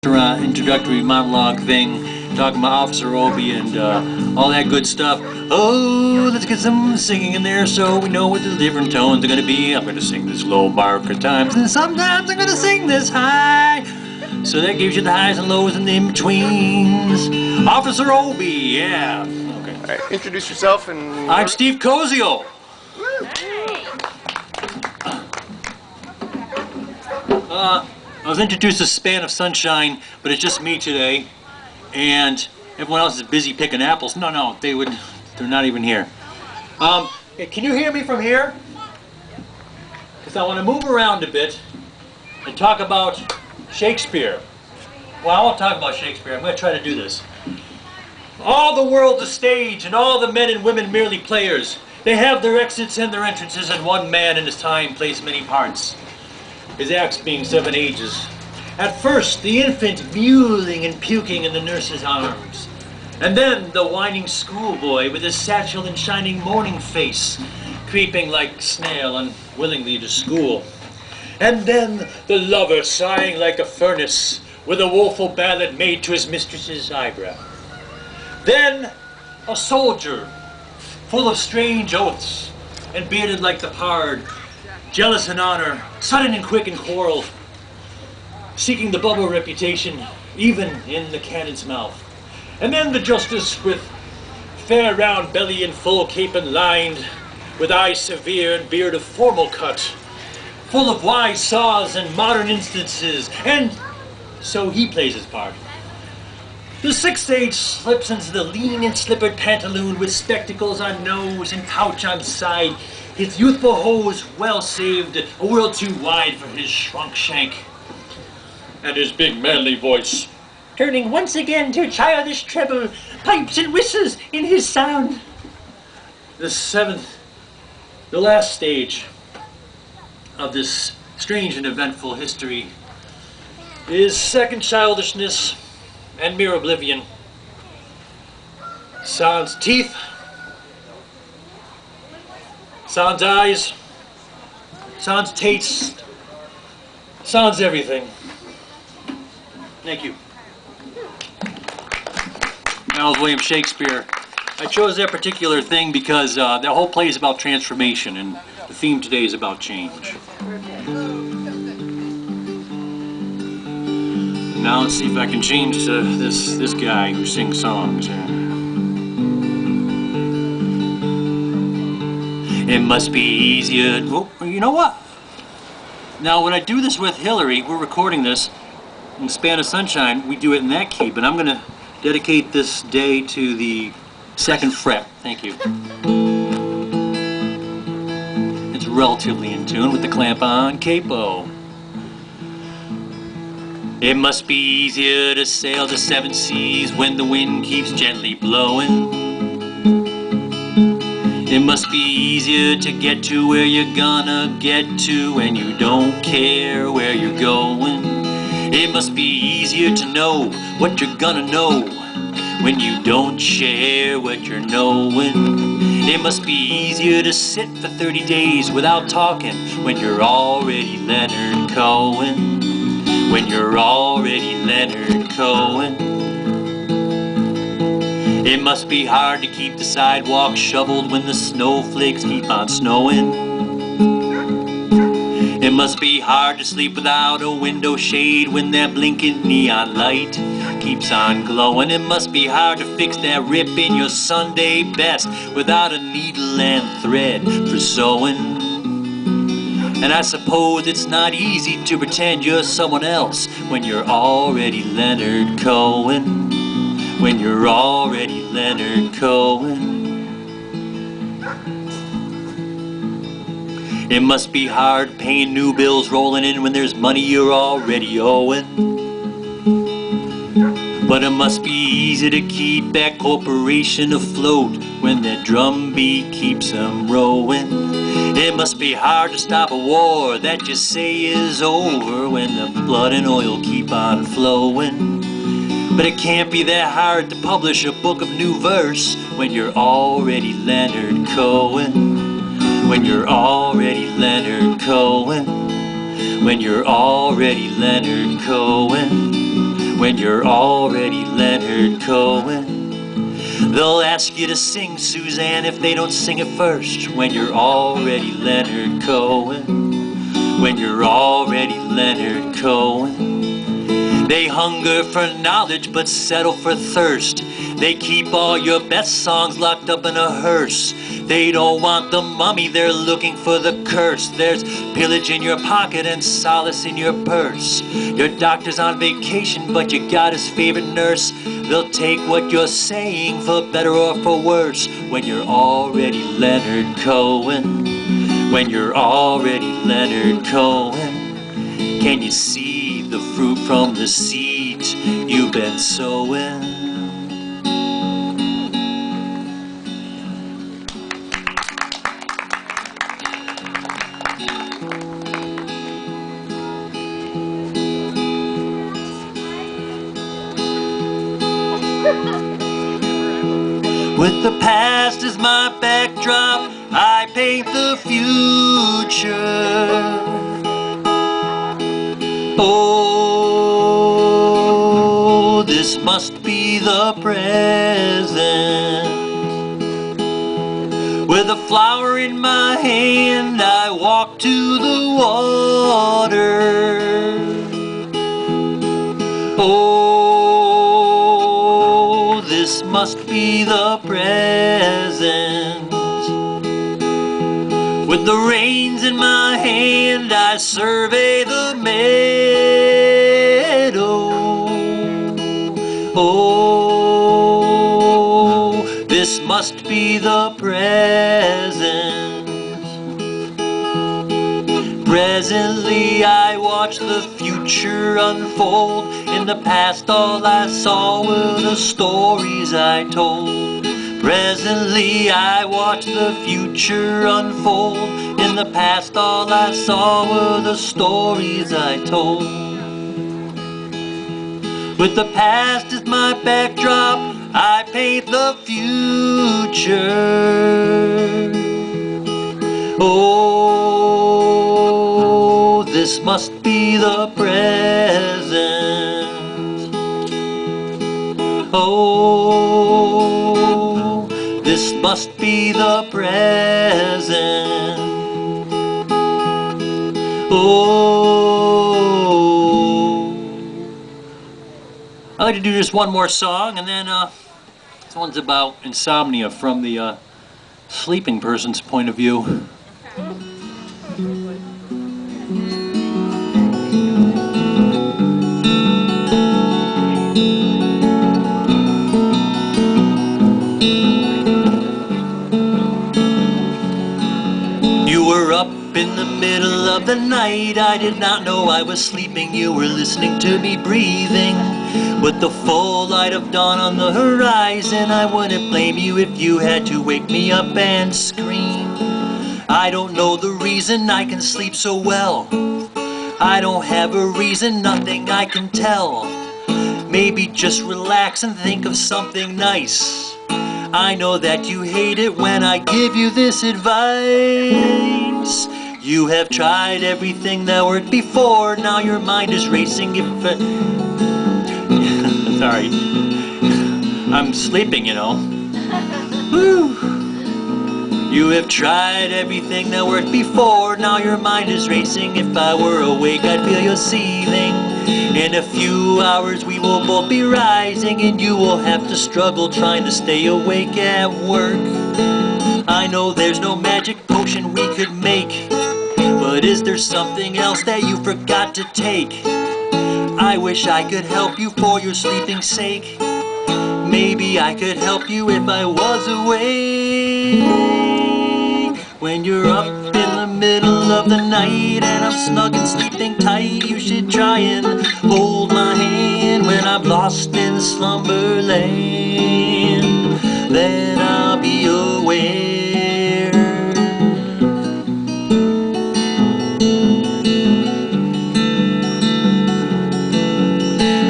Introductory monologue thing, talking about Officer Obi and all that good stuff. Oh, let's get some singing in there so we know what the different tones are going to be. I'm going to sing this low bar at times, and sometimes I'm going to sing this high. So that gives you the highs and lows and the in-betweens. Officer Obi, yeah. Okay. All right, introduce yourself and... I'm Steve Koziol. I was introduced as Span of Sunshine, but it's just me today, and everyone else is busy picking apples. No, they're not even here. Can you hear me from here? Because I want to move around a bit and talk about Shakespeare. Well, I won't talk about Shakespeare. I'm going to try to do this. All the world's a stage, and all the men and women merely players. They have their exits and their entrances, and one man in his time plays many parts. His acts being 7 ages. At first, the infant mewling and puking in the nurse's arms. And then the whining schoolboy with his satchel and shining morning face, creeping like snail unwillingly to school. And then the lover sighing like a furnace, with a woeful ballad made to his mistress's eyebrow. Then a soldier, full of strange oaths, and bearded like the pard, jealous in honor, sudden and quick in quarrel, seeking the bubble reputation, even in the cannon's mouth. And then the justice with fair round belly and full cape and lined, with eyes severe and beard of formal cut, full of wise saws and modern instances, and so he plays his part. The sixth sage slips into the lean and slippered pantaloon with spectacles on nose and pouch on side, his youthful hose well saved, a world too wide for his shrunk shank. And his big manly voice, turning once again to childish treble, pipes and whistles in his sound. The seventh, the last stage of this strange and eventful history is second childishness and mere oblivion. Sans teeth, sans eyes, sans taste, sans everything. Thank you. That was William Shakespeare. I chose that particular thing because that whole play is about transformation, and the theme today is about change. Now let's see if I can change to this guy who sings songs. It must be easier. Oh, you know what? Now when I do this with Hillary, we're recording this in Span of Sunshine, we do it in that key, but I'm going to dedicate this day to the 2nd fret. Thank you. It's relatively in tune with the clamp on capo. It must be easier to sail the 7 seas when the wind keeps gently blowing. It must be easier to get to where you're gonna get to when you don't care where you're going. It must be easier to know what you're gonna know when you don't share what you're knowing. It must be easier to sit for 30 days without talking when you're already Leonard Cohen. When you're already Leonard Cohen. It must be hard to keep the sidewalk shoveled when the snowflakes keep on snowing. It must be hard to sleep without a window shade when that blinking neon light keeps on glowing. It must be hard to fix that rip in your Sunday best without a needle and thread for sewing. And I suppose it's not easy to pretend you're someone else when you're already Leonard Cohen. When you're already Leonard Cohen. It must be hard paying new bills rolling in when there's money you're already owing. But it must be easy to keep that corporation afloat when that drumbeat keeps them rowing. It must be hard to stop a war that you say is over when the blood and oil keep on flowing. But it can't be that hard to publish a book of new verse when you're already Leonard Cohen. When you're already Leonard Cohen. When you're already Leonard Cohen. when you're already Leonard Cohen. They'll ask you to sing Suzanne if they don't sing it first, when you're already Leonard Cohen. When you're already Leonard Cohen. They hunger for knowledge but settle for thirst. They keep all your best songs locked up in a hearse. They don't want the mummy, they're looking for the curse. There's pillage in your pocket and solace in your purse. Your doctor's on vacation but you got his favorite nurse. They'll take what you're saying for better or for worse, when you're already Leonard Cohen. When you're already Leonard Cohen. Can you see the fruit from the seeds you've been sowing? With the past as my backdrop, I paint the future. Oh, this must be the present. With a flower in my hand, I walk to the water. Oh, this must be the present. With the reins in my hand, I survey the meadow. Oh, this must be the present. Presently I watch the future unfold. In the past all I saw were the stories I told. Presently I watch the future unfold. In the past all I saw were the stories I told. With the past as my backdrop, I paint the future. Oh, this must be the present. Oh, this must be the present. Oh, I'd like to do just one more song, and then this one's about insomnia from the sleeping person's point of view. You were up in the middle of the night, I did not know I was sleeping. You were listening to me breathing. With the full light of dawn on the horizon, I wouldn't blame you if you had to wake me up and scream. I don't know the reason I can sleep so well. I don't have a reason, nothing I can tell. Maybe just relax and think of something nice. I know that you hate it when I give you this advice. You have tried everything that worked before, now your mind is racing. Sorry, I'm sleeping, you know. Woo. You have tried everything that worked before, now your mind is racing. If I were awake, I'd feel you seething. In a few hours we will both be rising, and you will have to struggle trying to stay awake at work. I know there's no magic potion we could make, but is there something else that you forgot to take? I wish I could help you for your sleeping's sake. Maybe I could help you if I was awake. When you're up in the middle of the night and I'm snug and sleeping tight, you should try and hold my hand. When I'm lost in slumberland, then I'll be aware.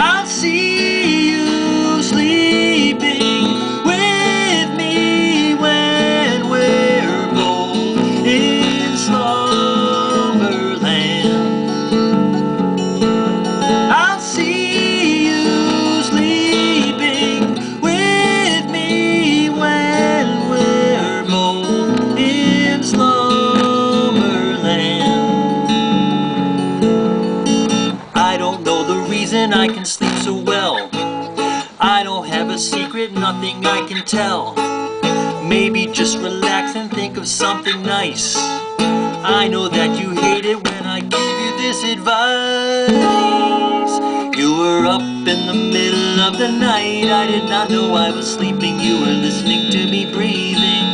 I'll see you sleeping with me when we're both in slumberland. I'll see you sleep so well. I don't have a secret, nothing I can tell. Maybe just relax and think of something nice. I know that you hate it when I give you this advice. You were up in the middle of the night. I did not know I was sleeping. You were listening to me breathing.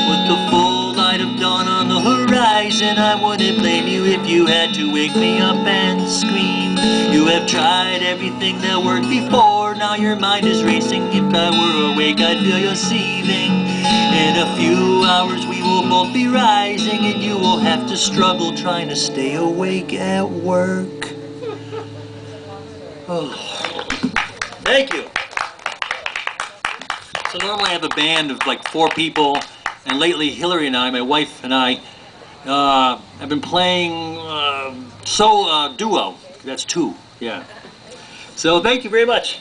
With the full light of dawn on the horizon, I wouldn't blame you if you had to wake me up and scream. You have tried everything that worked before. Now your mind is racing. If I were awake, I'd feel you seething. In a few hours we will both be rising, and you will have to struggle trying to stay awake at work. Oh. Thank you. So normally I have a band of like 4 people, and lately Hillary and I, my wife and I, have been playing duo. That's 2, yeah. So thank you very much.